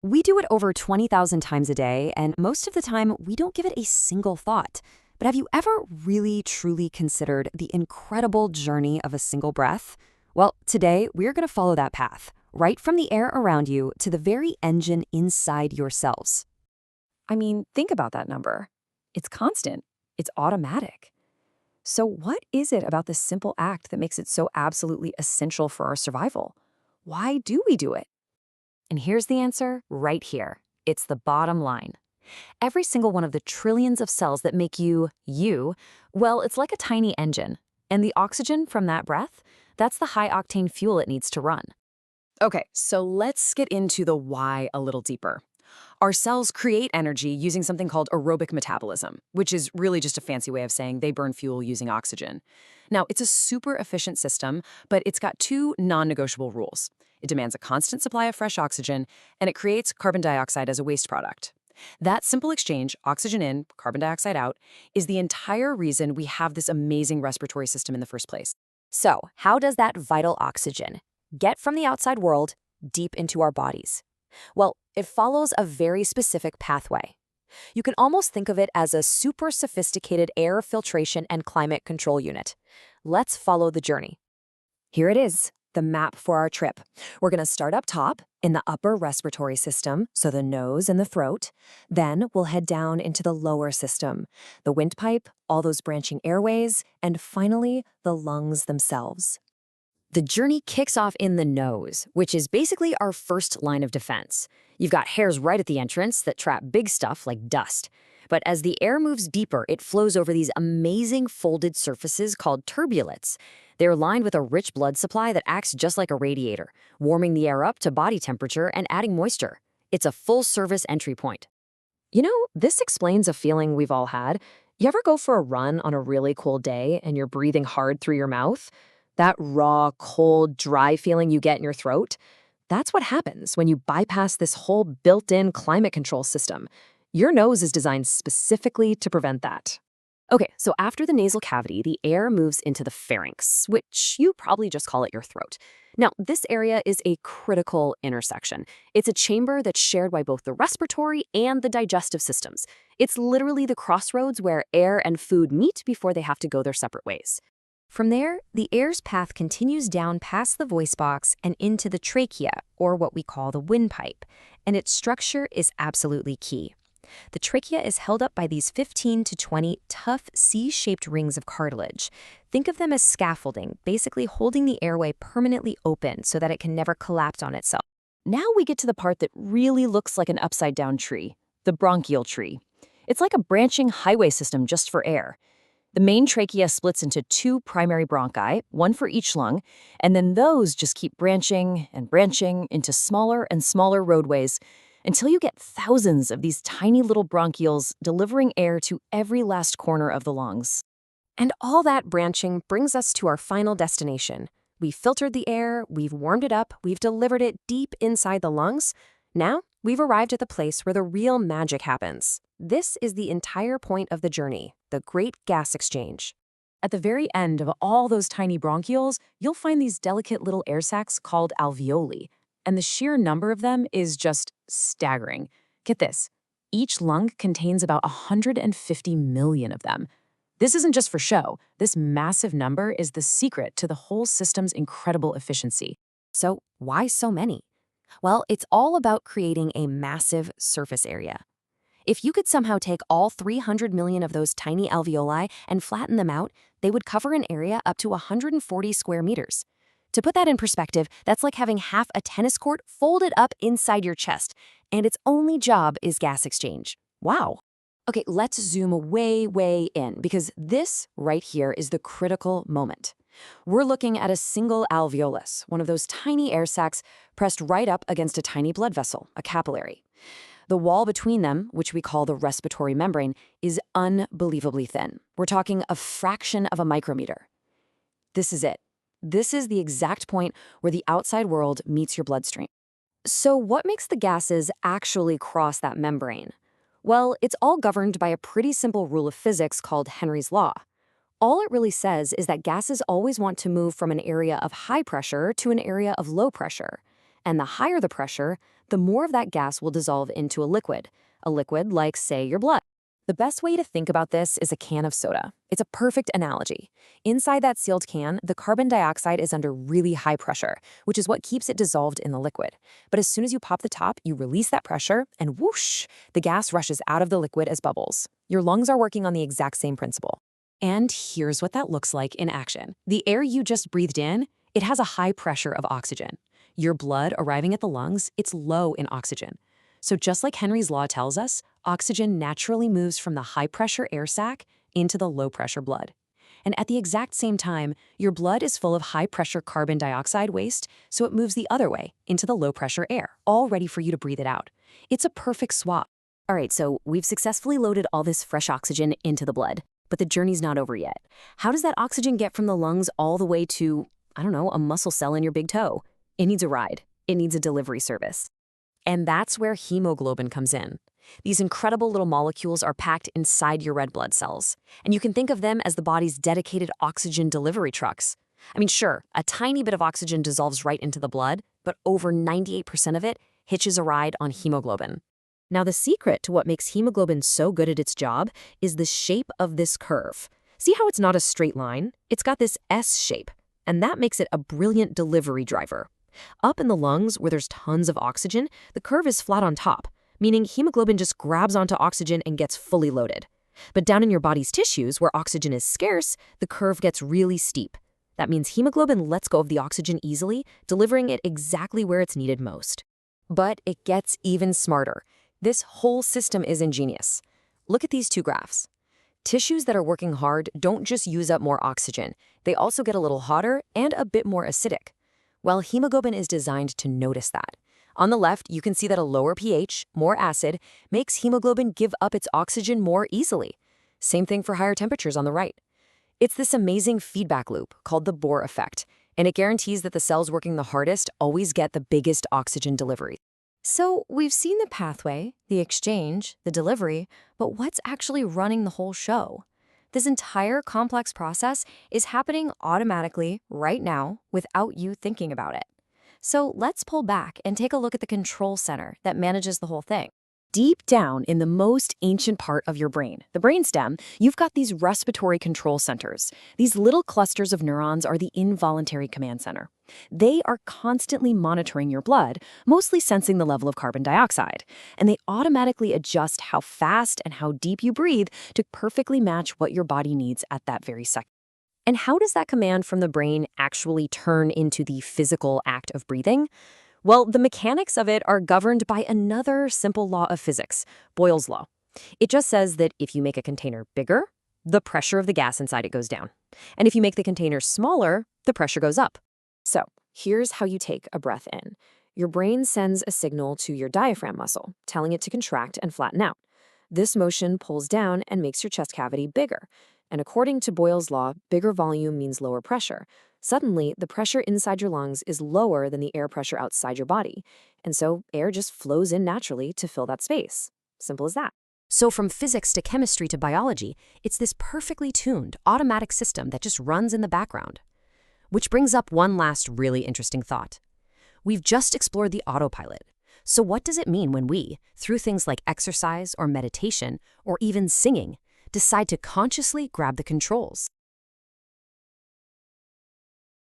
We do it over 20,000 times a day, and most of the time, we don't give it a single thought. But have you ever really, truly considered the incredible journey of a single breath? Well, today, we're going to follow that path, right from the air around you to the very engine inside your cells. I mean, think about that number. It's constant, it's automatic. So, what is it about this simple act that makes it so absolutely essential for our survival? Why do we do it? And here's the answer right here. It's the bottom line. Every single one of the trillions of cells that make you, well, it's like a tiny engine. And the oxygen from that breath, that's the high-octane fuel it needs to run. Okay, so let's get into the why a little deeper. Our cells create energy using something called aerobic metabolism, which is really just a fancy way of saying they burn fuel using oxygen. Now, it's a super efficient system, but it's got two non-negotiable rules. It demands a constant supply of fresh oxygen, and it creates carbon dioxide as a waste product. That simple exchange, oxygen in, carbon dioxide out, is the entire reason we have this amazing respiratory system in the first place. So, how does that vital oxygen get from the outside world deep into our bodies? Well, it follows a very specific pathway. You can almost think of it as a super sophisticated air filtration and climate control unit. Let's follow the journey. Here it is, the map for our trip. We're going to start up top in the upper respiratory system, so the nose and the throat. Then we'll head down into the lower system, the windpipe, all those branching airways, and finally, the lungs themselves. The journey kicks off in the nose, which is basically our first line of defense. You've got hairs right at the entrance that trap big stuff like dust. But as the air moves deeper, it flows over these amazing folded surfaces called turbulates. They're lined with a rich blood supply that acts just like a radiator, warming the air up to body temperature and adding moisture. It's a full-service entry point. You know, this explains a feeling we've all had. You ever go for a run on a really cold day and you're breathing hard through your mouth? That raw, cold, dry feeling you get in your throat? That's what happens when you bypass this whole built-in climate control system. Your nose is designed specifically to prevent that. Okay, so after the nasal cavity, the air moves into the pharynx, which you probably just call it your throat. Now, this area is a critical intersection. It's a chamber that's shared by both the respiratory and the digestive systems. It's literally the crossroads where air and food meet before they have to go their separate ways. From there, the air's path continues down past the voice box and into the trachea, or what we call the windpipe, and its structure is absolutely key. The trachea is held up by these 15 to 20 tough C-shaped rings of cartilage. Think of them as scaffolding, basically holding the airway permanently open so that it can never collapse on itself. Now we get to the part that really looks like an upside-down tree, the bronchial tree. It's like a branching highway system just for air. The main trachea splits into two primary bronchi, one for each lung, and then those just keep branching and branching into smaller and smaller roadways until you get thousands of these tiny little bronchioles delivering air to every last corner of the lungs. And all that branching brings us to our final destination. We've filtered the air, we've warmed it up, we've delivered it deep inside the lungs. Now, we've arrived at the place where the real magic happens. This is the entire point of the journey, the Great Gas Exchange. At the very end of all those tiny bronchioles, you'll find these delicate little air sacs called alveoli, and the sheer number of them is just staggering. Get this, each lung contains about 150 million of them. This isn't just for show. This massive number is the secret to the whole system's incredible efficiency. So why so many? Well, it's all about creating a massive surface area. If you could somehow take all 300 million of those tiny alveoli and flatten them out, they would cover an area up to 140 square meters. To put that in perspective, that's like having half a tennis court folded up inside your chest, and its only job is gas exchange. Wow. Okay, let's zoom way, way in, because this right here is the critical moment. We're looking at a single alveolus, one of those tiny air sacs pressed right up against a tiny blood vessel, a capillary. The wall between them, which we call the respiratory membrane, is unbelievably thin. We're talking a fraction of a micrometer. This is it. This is the exact point where the outside world meets your bloodstream. So what makes the gases actually cross that membrane? Well, it's all governed by a pretty simple rule of physics called Henry's law. All it really says is that gases always want to move from an area of high pressure to an area of low pressure. And the higher the pressure, the more of that gas will dissolve into a liquid like, say, your blood. The best way to think about this is a can of soda. It's a perfect analogy. Inside that sealed can, the carbon dioxide is under really high pressure, which is what keeps it dissolved in the liquid. But as soon as you pop the top, you release that pressure, and whoosh, the gas rushes out of the liquid as bubbles. Your lungs are working on the exact same principle. And here's what that looks like in action. The air you just breathed in, it has a high pressure of oxygen. Your blood arriving at the lungs, it's low in oxygen. So just like Henry's law tells us, oxygen naturally moves from the high-pressure air sac into the low-pressure blood. And at the exact same time, your blood is full of high-pressure carbon dioxide waste, so it moves the other way, into the low-pressure air, all ready for you to breathe it out. It's a perfect swap. All right, so we've successfully loaded all this fresh oxygen into the blood, but the journey's not over yet. How does that oxygen get from the lungs all the way to, I don't know, a muscle cell in your big toe? It needs a ride. It needs a delivery service. And that's where hemoglobin comes in. These incredible little molecules are packed inside your red blood cells, and you can think of them as the body's dedicated oxygen delivery trucks. I mean, sure, a tiny bit of oxygen dissolves right into the blood, but over 98% of it hitches a ride on hemoglobin. Now, the secret to what makes hemoglobin so good at its job is the shape of this curve. See how it's not a straight line? It's got this S shape, and that makes it a brilliant delivery driver. Up in the lungs, where there's tons of oxygen, the curve is flat on top, meaning hemoglobin just grabs onto oxygen and gets fully loaded. But down in your body's tissues, where oxygen is scarce, the curve gets really steep. That means hemoglobin lets go of the oxygen easily, delivering it exactly where it's needed most. But it gets even smarter. This whole system is ingenious. Look at these two graphs. Tissues that are working hard don't just use up more oxygen. They also get a little hotter and a bit more acidic. Well, hemoglobin is designed to notice that. On the left, you can see that a lower pH, more acid, makes hemoglobin give up its oxygen more easily. Same thing for higher temperatures on the right. It's this amazing feedback loop called the Bohr effect, and it guarantees that the cells working the hardest always get the biggest oxygen delivery. So we've seen the pathway, the exchange, the delivery, but what's actually running the whole show? This entire complex process is happening automatically right now without you thinking about it. So let's pull back and take a look at the control center that manages the whole thing. Deep down in the most ancient part of your brain, the brainstem, you've got these respiratory control centers. These little clusters of neurons are the involuntary command center. They are constantly monitoring your blood, mostly sensing the level of carbon dioxide, and they automatically adjust how fast and how deep you breathe to perfectly match what your body needs at that very second. And how does that command from the brain actually turn into the physical act of breathing? Well, the mechanics of it are governed by another simple law of physics, Boyle's law. It just says that if you make a container bigger, the pressure of the gas inside it goes down. And if you make the container smaller, the pressure goes up. So here's how you take a breath in. Your brain sends a signal to your diaphragm muscle, telling it to contract and flatten out. This motion pulls down and makes your chest cavity bigger. And according to Boyle's law, bigger volume means lower pressure. Suddenly, the pressure inside your lungs is lower than the air pressure outside your body. And so air just flows in naturally to fill that space. Simple as that. So from physics to chemistry to biology, it's this perfectly tuned, automatic system that just runs in the background. Which brings up one last really interesting thought. We've just explored the autopilot. So what does it mean when we, through things like exercise or meditation or even singing, decide to consciously grab the controls?